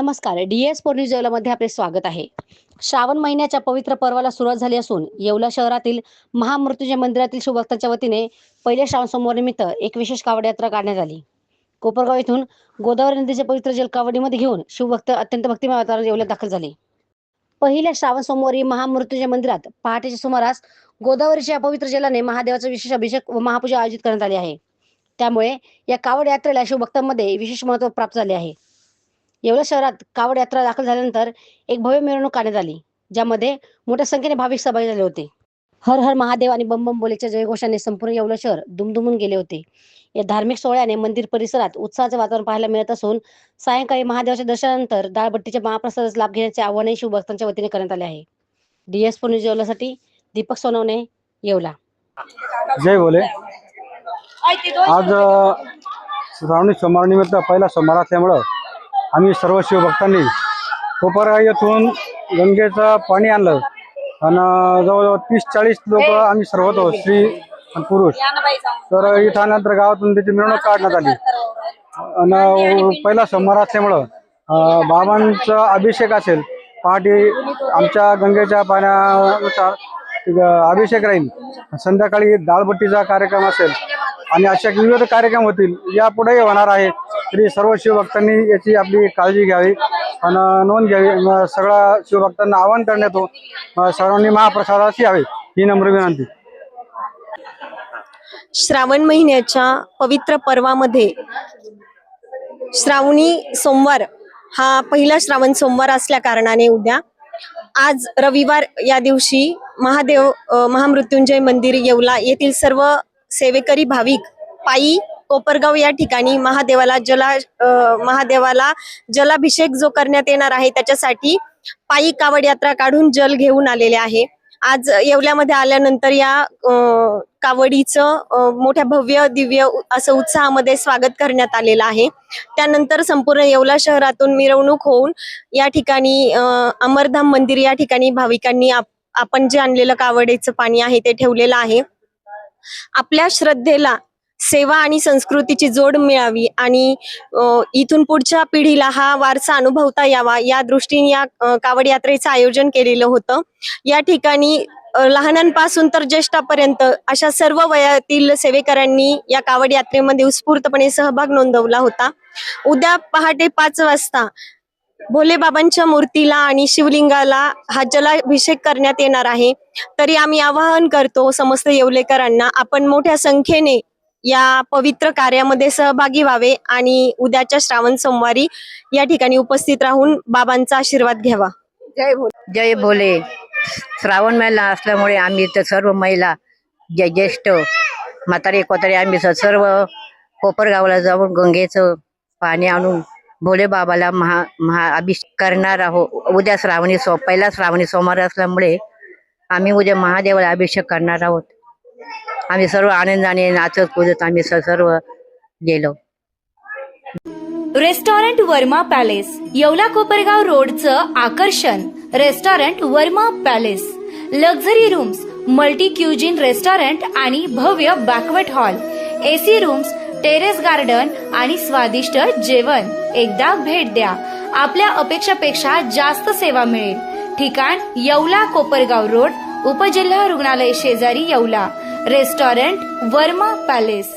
नमस्कार, DS4 news येवलामध्ये आपले स्वागत आहे। श्रावण महिन्याच्या पवित्र पर्वाला सुरुवात झाली असून येवला शहरातील महामृत्युंजय मंदिरातील शिवभक्तांच्या वतीने पहिल्या श्रावण सोमवार निमित्त एक विशेष कावड यात्रा काढण्यात आली। कोपरगाव येथून गोदावरी नदीचे पवित्र जल कावडीमध्ये घेऊन शिवभक्त अत्यंत भक्तिमय वातावरणात येवल्यात दाखल झाले। पहिल्या श्रावण सोमवारी महामृत्युंजय मंदिरात पहाटेच्या सुमारास गोदावरीच्या पवित्र जलाने महादेवाचा विशेष अभिषेक व महापूजा आयोजित करण्यात आली आहे। त्यामुळे या कावड यात्रेला शिवभक्तांमध्ये विशेष महत्त्व प्राप्त झाले आहे। येवला शहरात कावड यात्रा दाखल झाल्यानंतर एक भव्य मिरवणूक काढण्यात आली, ज्यामध्ये मोठ्या संख्येने भाविक सहभागी झाले होते। हर हर महादेव आणि बम बम बोलेच्या जयघोषाने संपूर्ण येवला शहर दुमदुमून गेले होते। या धार्मिक सोहळ्याने मंदिर परिसरात उत्साहाचे वातावरण पाहायला मिळत असून सायंकाळी महादेवाच्या दर्शनानंतर दाळबट्टीच्या महाप्रसादाचा लाभ घेण्याचे आवाहनही शिवभक्तांच्या वतीने करण्यात आले आहे। DS4 न्यूज येवलासाठी दीपक सोनवणे, येवला। जय भोले। आज श्रावणी सोमवार निमित्त पहिला सोमवार असल्यामुळे आम्ही सर्व शिवभक्तांनी कोपरगाव येथून गंगेचं पाणी आणलं आणि जवळजवळ 30-40 लोक आम्ही सर्व होतो, स्त्री आणि पुरुष। तर इथं आल्यानंतर गावातून त्याची मिरवणूक काढण्यात आली आणि पहिला सोमवार असल्यामुळं बाबांचा अभिषेक असेल, पहाटे आमच्या गंगेच्या पाण्यानुसार अभिषेक राहील, संध्याकाळी दाळबट्टीचा कार्यक्रम असेल आणि अशा विविध कार्यक्रम होतील, यापुढेही होणार आहे। तरी सर्व शिवभक्तांनी याची आपली काळजी घ्यावी आणि नोंद घ्यावी। सगळ्या शिवभक्तांना आवाहन करण्यात येतो, सर्वांनी महाप्रसादाची यावे ही नम्र विनंती। श्रावण महिन्याच्या पवित्र पर्वामध्ये श्रावणी सोमवार हा पहिला श्रावण सोमवार असल्या कारणाने उद्या आज रविवार या दिवशी महामृत्युंजय मंदिर येवला येथील सर्व सेवेकरी भाविक पायी कोपरगाव या ठिकाणी महादेवाला जलाभिषेक जो करण्यात येणार आहे त्याच्यासाठी पायी कावड यात्रा काढून जल घेऊन आलेले आहे। आज येवल्यामध्ये आल्यानंतर या कावडीचं मोठ्या भव्य दिव्य असं उत्साहामध्ये स्वागत करण्यात आलेलं आहे। त्यानंतर संपूर्ण येवला शहरातून मिरवणूक होऊन या ठिकाणी अमरधाम मंदिर या ठिकाणी भाविकांनी आपण जे आणलेलं कावडीचं पाणी आहे ते ठेवलेलं आहे। आपल्या श्रद्धेला सेवा आणि संस्कृतीची जोड मिळावी आणि इथून पुढच्या पिढीला हा वारसा अनुभवता यावा या दृष्टीने या कावड यात्रेचं आयोजन केलेलं होतं। या ठिकाणी लहानांपासून तर ज्येष्ठापर्यंत अशा सर्व वयातील सेवेकऱ्यांनी या कावड यात्रेमध्ये उत्स्फूर्तपणे सहभाग नोंदवला होता। उद्या पहाटे 5 वाजता भोले बाबांच्या मूर्तीला आणि शिवलिंगाला हा जलाभिषेक करण्यात येणार आहे। तरी आम्ही आवाहन करतो समस्त येवलेकरांना, आपण मोठ्या संख्येने या पवित्र कार्यामध्ये सहभागी व्हावे आणि उद्याच्या श्रावण सोमवारी या ठिकाणी उपस्थित राहून बाबांचा आशीर्वाद घ्यावा। जय भोले। जय भोले। श्रावण महिना असल्यामुळे आम्ही तर सर्व महिला ज्येष्ठ म्हातारे कोतारे आम्ही सर्व कोपरगावला जाऊन गंगेचं पाणी आणून भोले बाबाला अभिषेक करणार आहोत। उद्या पहिला श्रावणी सोमवार असल्यामुळे आम्ही उद्या महादेवाला अभिषेक करणार आहोत। आम्ही सर्व आनंदाने नाचत कूदत आम्ही सर्व गेलो। रेस्टॉरंट वर्मा पॅलेस, येवला कोपरगाव रोडचं आकर्षण restaurant Verma Palace. Luxury rooms, multi cuisine restaurant आणि भव्य banquet hall, AC rooms, terrace garden आणि स्वादिष्ट जेवण। एकदा भेट द्या, आपल्या अपेक्षापेक्षा जास्त सेवा मिळेल। ठिकाण येवला कोपरगाव रोड, उपजिल्हा रुग्णालय शेजारी येवला। Restaurant Verma palace.